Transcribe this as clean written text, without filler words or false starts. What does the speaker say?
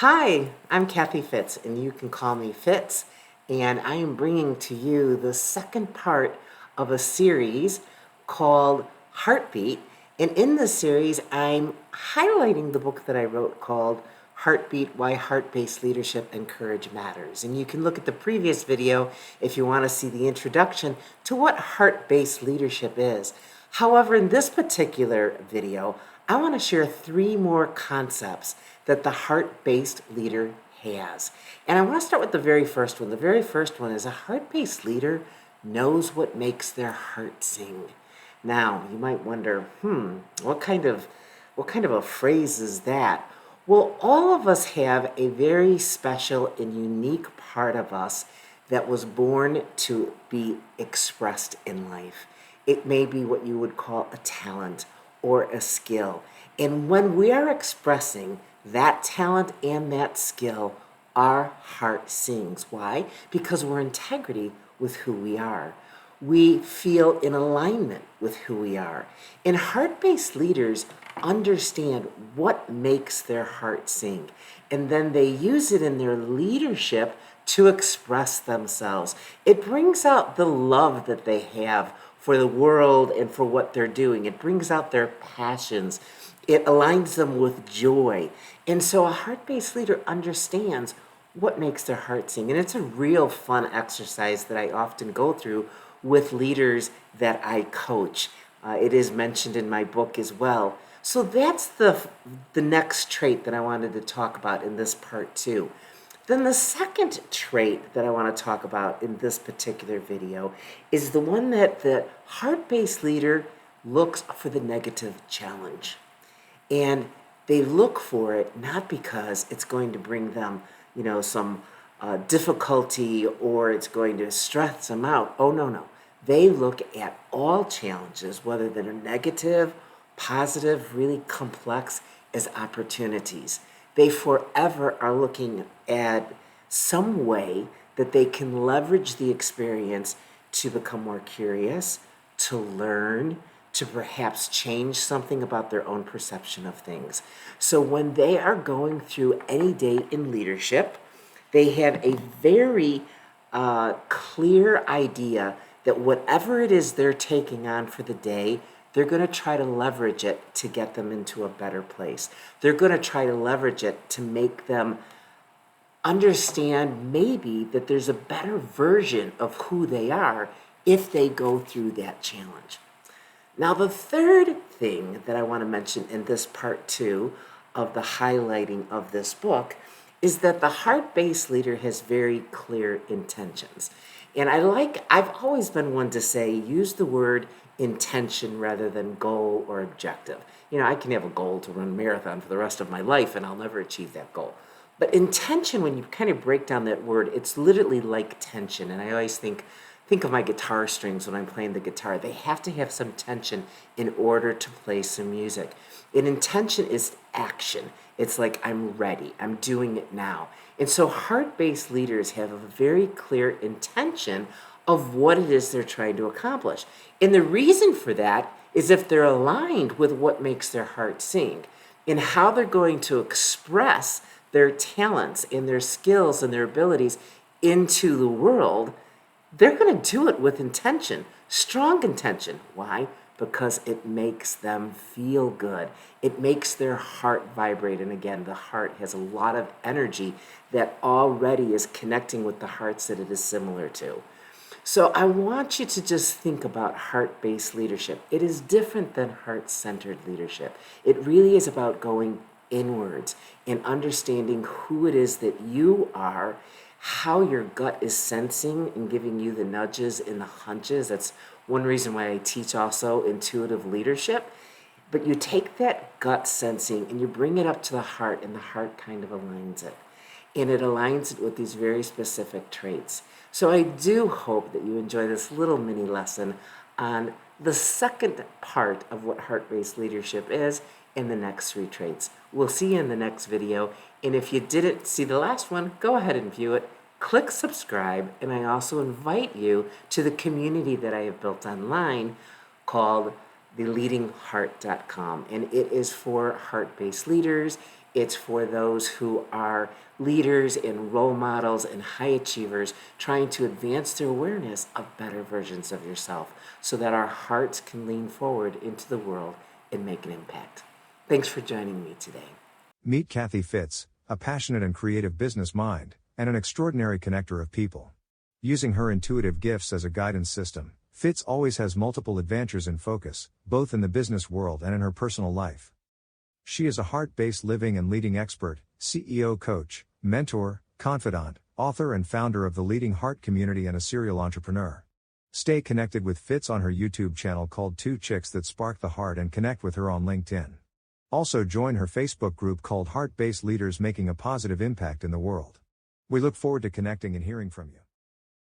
Hi, I'm Kathy Fitz, and you can call me Fitz, and I am bringing to you the second part of a series called Heartbeat. And in this series, I'm highlighting the book that I wrote called Heartbeat, Why Heart-Based Leadership and Courage Matters. And you can look at the previous video if you want to see the introduction to what heart-based leadership is. However, in this particular video, I want to share 3 more concepts that the heart-based leader has. And I want to start with the very first one. The very first one is a heart-based leader knows what makes their heart sing. Now, you might wonder, what kind of a phrase is that? Well, all of us have a very special and unique part of us that was born to be expressed in life. It may be what you would call a talent or a skill. And when we are expressing that talent and that skill, our heart sings. Why? Because we're in integrity with who we are. We feel in alignment with who we are. And heart-based leaders understand what makes their heart sing. And then they use it in their leadership to express themselves. It brings out the love that they have for the world and for what they're doing. It brings out their passions. It aligns them with joy. And so a heart-based leader understands what makes their heart sing. And it's a real fun exercise that I often go through with leaders that I coach. It is mentioned in my book as well. So that's the next trait that I wanted to talk about in this part 2. Then the second trait that I want to talk about in this particular video is the one that the heart-based leader looks for the negative challenge. And they look for it not because it's going to bring them, some difficulty or it's going to stress them out. Oh, no. They look at all challenges, whether they're negative, positive, really complex, as opportunities. They forever are looking at some way that they can leverage the experience to become more curious, to learn, to perhaps change something about their own perception of things. So when they are going through any day in leadership, they have a very clear idea that whatever it is they're taking on for the day, they're going to try to leverage it to get them into a better place. They're going to try to leverage it to make them understand maybe that there's a better version of who they are if they go through that challenge. Now, the third thing that I want to mention in this part 2 of the highlighting of this book is that the heart-based leader has very clear intentions. And I've always been one to say, use the word intention rather than goal or objective. I can have a goal to run a marathon for the rest of my life and I'll never achieve that goal. But intention, when you kind of break down that word, it's literally like tension. And I always think of my guitar strings when I'm playing the guitar. They have to have some tension in order to play some music. And intention is action. It's like, I'm ready. I'm doing it now. And so heart-based leaders have a very clear intention of what it is they're trying to accomplish. And the reason for that is if they're aligned with what makes their heart sing and how they're going to express their talents and their skills and their abilities into the world, they're going to do it with intention, strong intention. Why? Because it makes them feel good. It makes their heart vibrate. And again, the heart has a lot of energy that already is connecting with the hearts that it is similar to. So I want you to just think about heart-based leadership. It is different than heart-centered leadership. It really is about going inwards and understanding who it is that you are, how your gut is sensing and giving you the nudges and the hunches. That's one reason why I teach also intuitive leadership. But you take that gut sensing and you bring it up to the heart, and the heart kind of aligns it. And it aligns it with these very specific traits. So I do hope that you enjoy this little mini lesson on the second part of what heart-based leadership is in the next 3 traits. We'll see you in the next video. And if you didn't see the last one, go ahead and view it. Click subscribe. And I also invite you to the community that I have built online called theleadingheart.com. And it is for heart-based leaders It's for those who are leaders and role models and high achievers trying to advance their awareness of better versions of yourself so that our hearts can lean forward into the world and make an impact. Thanks for joining me today. Meet Kathy Fitz, a passionate and creative business mind, and an extraordinary connector of people. Using her intuitive gifts as a guidance system, Fitz always has multiple adventures in focus, both in the business world and in her personal life. She is a heart-based living and leading expert, CEO coach, mentor, confidant, author and founder of the leading heart community and a serial entrepreneur. Stay connected with Fitz on her YouTube channel called Two Chicks That Spark the Heart and connect with her on LinkedIn. Also join her Facebook group called Heart-Based Leaders Making a Positive Impact in the World. We look forward to connecting and hearing from you.